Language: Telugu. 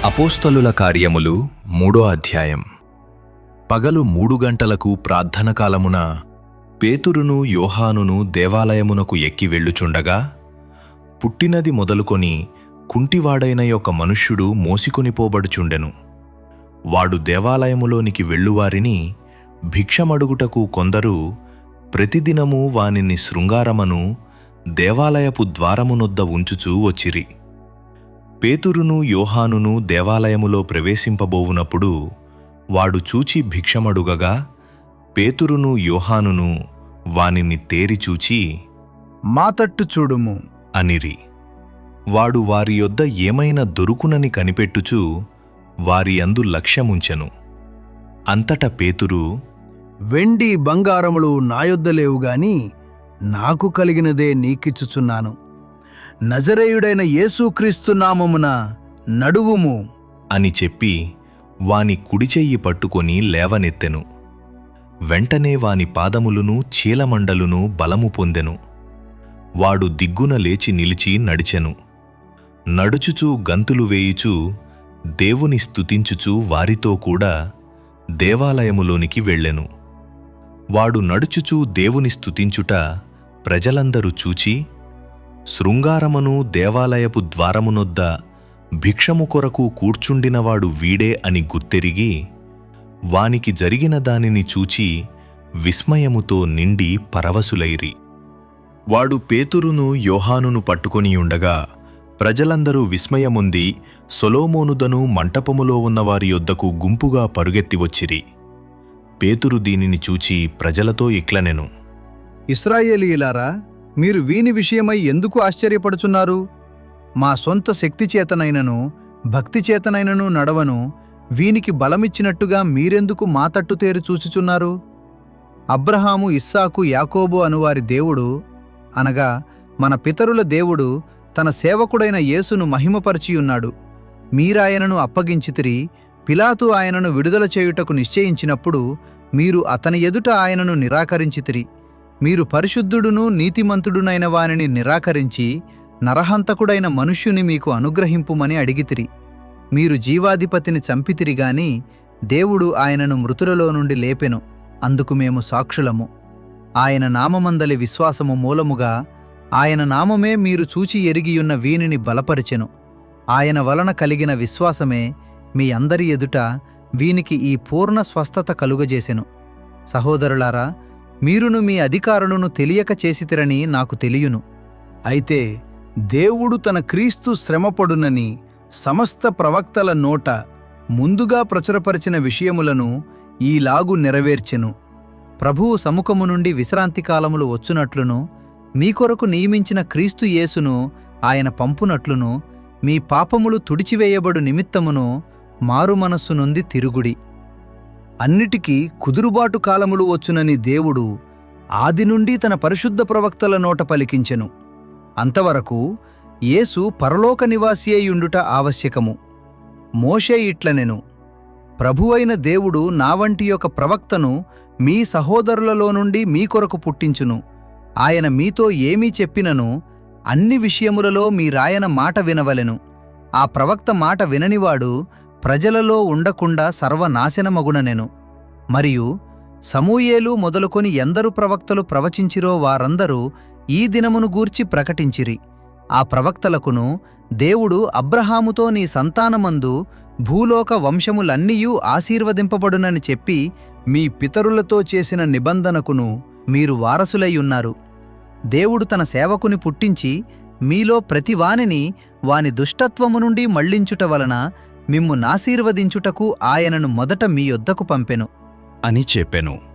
అపోస్తలుల కార్యములు 3వ అధ్యాయం. పగలు 3 గంటలకు ప్రార్థన కాలమున పేతురును యోహానును దేవాలయమునకు ఎక్కి వెళ్ళుచుండగా, పుట్టినది మొదలుకొని కుంటివాడైన ఒక మనుష్యుడు మోసికొనిపోబడుచుండెను. వాడు దేవాలయములోనికి వెళ్ళువారిని భిక్షమడుగుటకు కొందరు ప్రతిదినము వానిని శృంగారమను దేవాలయపు ద్వారమునొద్ద ఉంచుచూ వచ్చిరి. పేతురును యోహానును దేవాలయములో ప్రవేశింపబోవునప్పుడు వాడు చూచి భిక్షమడుగగా, పేతురును యోహానును వానిని తేరిచూచి, మా తట్టు చూడుము అనిరి. వాడు వారి యొద్ద ఏమైనా దొరుకునని కనిపెట్టుచు వారి యందు లక్ష్యముంచెను. అంతట పేతురు, వెండి బంగారములు నా యొద్ద లేవు గాని నాకు కలిగినదే నీకిచ్చుచున్నాను. నజరేయుడైన యేసుక్రీస్తు నామమున నడువుము అని చెప్పి వాని కుడిచెయ్యి పట్టుకొని లేవనెత్తెను. వెంటనే వాని పాదములును చీలమండలును బలము పొందెను. వాడు దిగ్గున లేచి నిలిచి నడిచెను. నడుచుచూ గంతులు వేయుచూ దేవుని స్తుతించుచూ వారితో కూడా దేవాలయములోనికి వెళ్ళెను. వాడు నడుచుచూ దేవుని స్తుతించుట ప్రజలందరూ చూచి, శృంగారమును దేవాలయపు ద్వారమునొద్ద భిక్షము కొరకు కూర్చుండినవాడు వీడే అని గుర్తెరిగి, వానికి జరిగిన దానిని చూచి విస్మయముతో నిండి పరవశులైరి. వాడు పేతురును యోహానును పట్టుకొనియుండగా ప్రజలందరూ విస్మయముంది సొలొమోనుదను మంటపములో ఉన్నవారి యొద్దకు గుంపుగా పరుగెత్తి వచ్చిరి. పేతురు దీనిని చూచి ప్రజలతో ఇట్లనెను, ఇశ్రాయేలీయులారా, మీరు వీని విషయమై ఎందుకు ఆశ్చర్యపడుచున్నారు? మా సొంత శక్తిచేతనైనను భక్తిచేతనైనను నడవను వీనికి బలమిచ్చినట్టుగా మీరెందుకు మా తట్టు తేరి చూచుచున్నారు? అబ్రహాము, ఇస్సాకు, యాకోబు అనువారి దేవుడు, అనగా మన పితరుల దేవుడు తన సేవకుడైన యేసును మహిమపరచియున్నాడు. మీరాయనను అప్పగించితిరి. పిలాతు ఆయనను విడుదల చేయుటకు నిశ్చయించినప్పుడు మీరు అతని ఎదుట ఆయనను నిరాకరించితిరి. మీరు పరిశుద్ధుడును నీతిమంతుడునైన వానిని నిరాకరించి నరహంతకుడైన మనుష్యుని మీకు అనుగ్రహింపుమని అడిగితిరి. మీరు జీవాధిపతిని చంపితిరిగాని దేవుడు ఆయనను మృతులలో నుండి లేపెను. అందుకు మేము సాక్షులము. ఆయన నామమందలి విశ్వాసము మూలముగా ఆయన నామమే మీరు చూచి ఎరిగియున్న వీనిని బలపరిచెను. ఆయన వలన కలిగిన విశ్వాసమే మీ అందరి ఎదుట వీనికి ఈ పూర్ణ స్వస్థత కలుగజేసెను. సహోదరులారా, మీరును మీ అధికారులను తెలియక చేసితిరని నాకు తెలియును. అయితే దేవుడు తన క్రీస్తు శ్రమపడునని సమస్త ప్రవక్తల నోట ముందుగా ప్రచురపరిచిన విషయములను ఈలాగు నెరవేర్చెను. ప్రభువు సముఖము నుండి విశ్రాంతి కాలములు వచ్చునట్లును, మీ కొరకు నియమించిన క్రీస్తు యేసును ఆయన పంపునట్లును, మీ పాపములు తుడిచివేయబడు నిమిత్తమును మారుమనస్సు నొంది తిరుగుడి. అన్నిటికీ కుదురుబాటు కాలములు వచ్చునని దేవుడు ఆది నుండి తన పరిశుద్ధ ప్రవక్తల నోట పలికించెను. అంతవరకు యేసు పరలోక నివాసియయుండుట ఆవశ్యకము. మోషే ఇట్లనెను, ప్రభువైన దేవుడు నా వంటి ఒక ప్రవక్తను మీ సహోదరులలో నుండి మీ కొరకు పుట్టించును. ఆయన మీతో ఏమీ చెప్పినను అన్ని విషయములలో మీరాయన మాట వినవలెను. ఆ ప్రవక్త మాట విననివాడు ప్రజలలో ఉండకుండా సర్వనాశనమగుననెను. మరియు సమూయేలు మొదలుకొని ఎందరు ప్రవక్తలు ప్రవచించిరో వారందరూ ఈ దినమును గూర్చి ప్రకటించిరి. ఆ ప్రవక్తలకును దేవుడు అబ్రహాముతో నీ సంతానమందు భూలోక వంశములన్నీయూ ఆశీర్వదింపబడునని చెప్పి మీ పితరులతో చేసిన నిబంధనకును మీరు వారసులైయున్నారు. దేవుడు తన సేవకుని పుట్టించి మీలో ప్రతివానిని వాని దుష్టత్వము నుండి మళ్లించుట వలన మిమ్ము నాశీర్వదించుటకు ఆయనను మొదట మీ యొద్దకు పంపెను అని చెప్పెను.